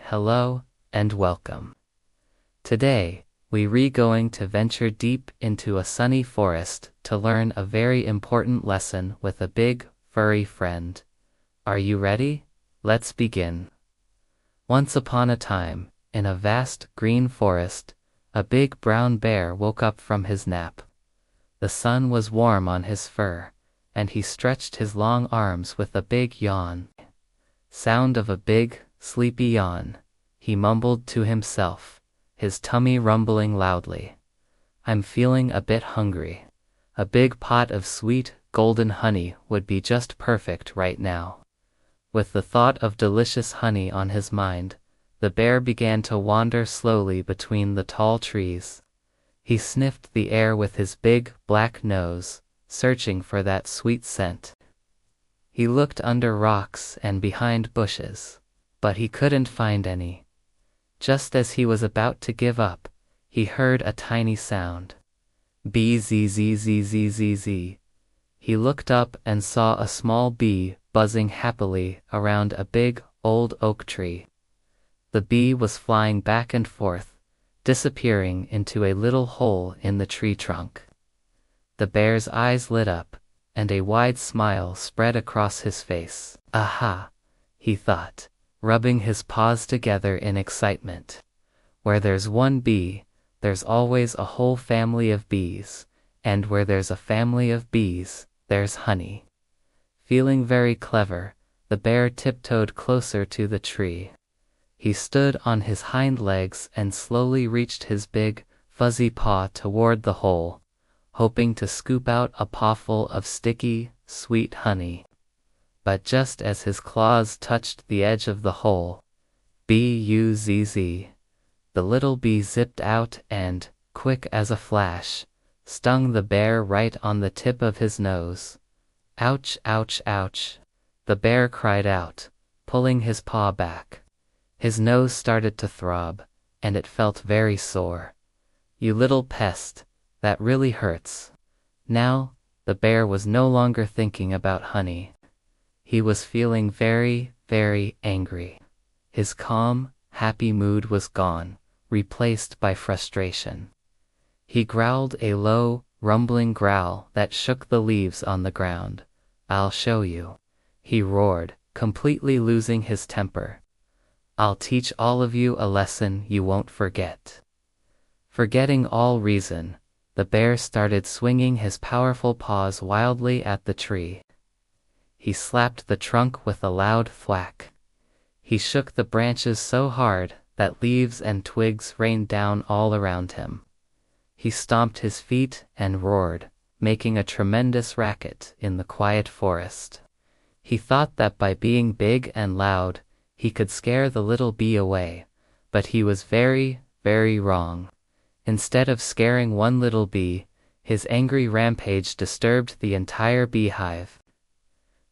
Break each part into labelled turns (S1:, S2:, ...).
S1: hello, and welcome. Today, we're going to venture deep into a sunny forest to learn a very important lesson with a big, furry friend. Are you ready? Let's begin. Once upon a time, in a vast green forest, a big brown bear woke up from his nap. The sun was warm on his fur, and he stretched his long arms with a big yawn. Sound of a big, sleepy yawn, he mumbled to himself, his tummy rumbling loudly. I'm feeling a bit hungry. A big pot of sweet, golden honey would be just perfect right now. With the thought of delicious honey on his mind, the bear began to wander slowly between the tall trees. He sniffed the air with his big, black nose, searching for that sweet scent. He looked under rocks and behind bushes, but he couldn't find any. Just as he was about to give up, he heard a tiny sound. Bzzzzzzz. He looked up and saw a small bee buzzing happily around a big, old oak tree. The bee was flying back and forth, disappearing into a little hole in the tree trunk. The bear's eyes lit up, and a wide smile spread across his face. Aha, he thought, rubbing his paws together in excitement. Where there's one bee, there's always a whole family of bees, and where there's a family of bees, there's honey. Feeling very clever, the bear tiptoed closer to the tree. He stood on his hind legs and slowly reached his big, fuzzy paw toward the hole, hoping to scoop out a pawful of sticky, sweet honey. But just as his claws touched the edge of the hole, buzz, the little bee zipped out and, quick as a flash, stung the bear right on the tip of his nose. Ouch, ouch, ouch, the bear cried out, pulling his paw back. His nose started to throb, and it felt very sore. You little pest, that really hurts. Now, the bear was no longer thinking about honey. He was feeling very, very angry. His calm, happy mood was gone, replaced by frustration. He growled a low, rumbling growl that shook the leaves on the ground. I'll show you, he roared, completely losing his temper. I'll teach all of you a lesson you won't forget. Forgetting all reason, the bear started swinging his powerful paws wildly at the tree. He slapped the trunk with a loud thwack. He shook the branches so hard that leaves and twigs rained down all around him. He stomped his feet and roared, making a tremendous racket in the quiet forest. He thought that by being big and loud, he could scare the little bee away, but he was very, very wrong. Instead of scaring one little bee, his angry rampage disturbed the entire beehive.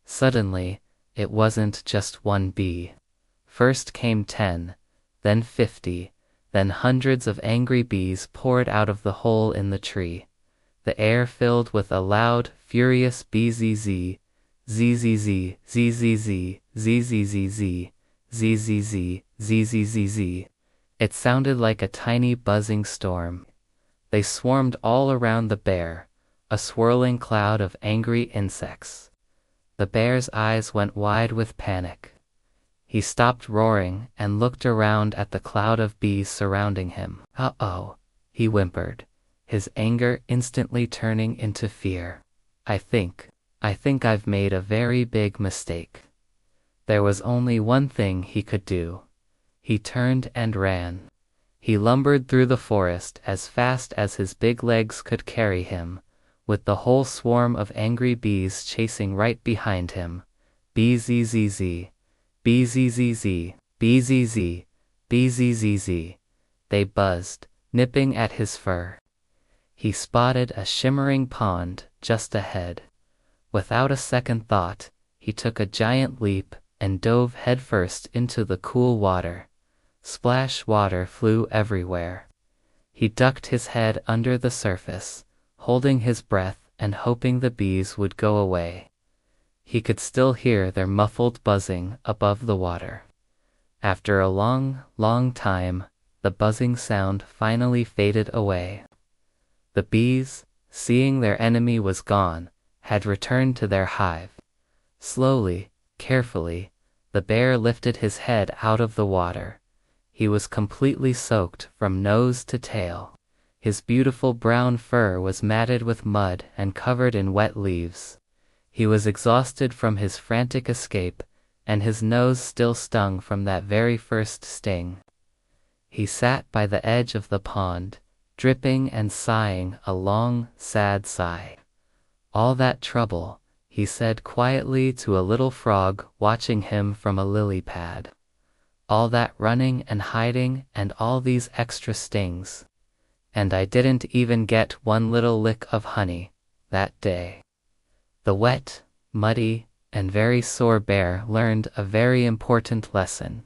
S1: Suddenly, it wasn't just one bee. First came 10, then 50, then hundreds of angry bees poured out of the hole in the tree. The air filled with a loud, furious bzzz, zzz, zzz, zzz, zzz, zzz. It sounded like a tiny buzzing storm. They swarmed all around the bear, a swirling cloud of angry insects. The bear's eyes went wide with panic. He stopped roaring and looked around at the cloud of bees surrounding him. Uh-oh, he whimpered, his anger instantly turning into fear. I think I've made a very big mistake. There was only one thing he could do. He turned and ran. He lumbered through the forest as fast as his big legs could carry him, with the whole swarm of angry bees chasing right behind him. Bzzz, bzzz, bzzz, bzzz. They buzzed, nipping at his fur. He spotted a shimmering pond just ahead. Without a second thought, he took a giant leap and dove headfirst into the cool water. Splash water flew everywhere. He ducked his head under the surface, holding his breath and hoping the bees would go away. He could still hear their muffled buzzing above the water. After a long, long time, the buzzing sound finally faded away. The bees, seeing their enemy was gone, had returned to their hive. Slowly, carefully, the bear lifted his head out of the water. He was completely soaked from nose to tail. His beautiful brown fur was matted with mud and covered in wet leaves. He was exhausted from his frantic escape, and his nose still stung from that very first sting. He sat by the edge of the pond, dripping and sighing a long, sad sigh. "All that trouble," he said quietly to a little frog watching him from a lily pad. "All that running and hiding and all these extra stings. And I didn't even get one little lick of honey that day." The wet, muddy, and very sore bear learned a very important lesson.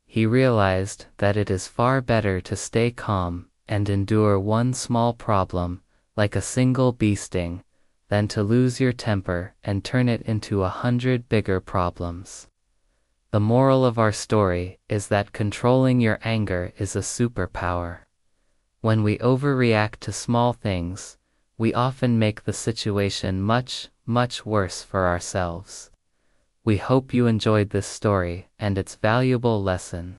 S1: He realized that it is far better to stay calm and endure one small problem, like a single bee sting, than to lose your temper and turn it into 100 bigger problems. The moral of our story is that controlling your anger is a superpower. When we overreact to small things, we often make the situation much, much worse for ourselves. We hope you enjoyed this story and its valuable lesson.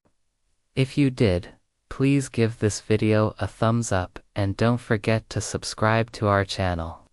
S1: If you did, please give this video a thumbs up and don't forget to subscribe to our channel.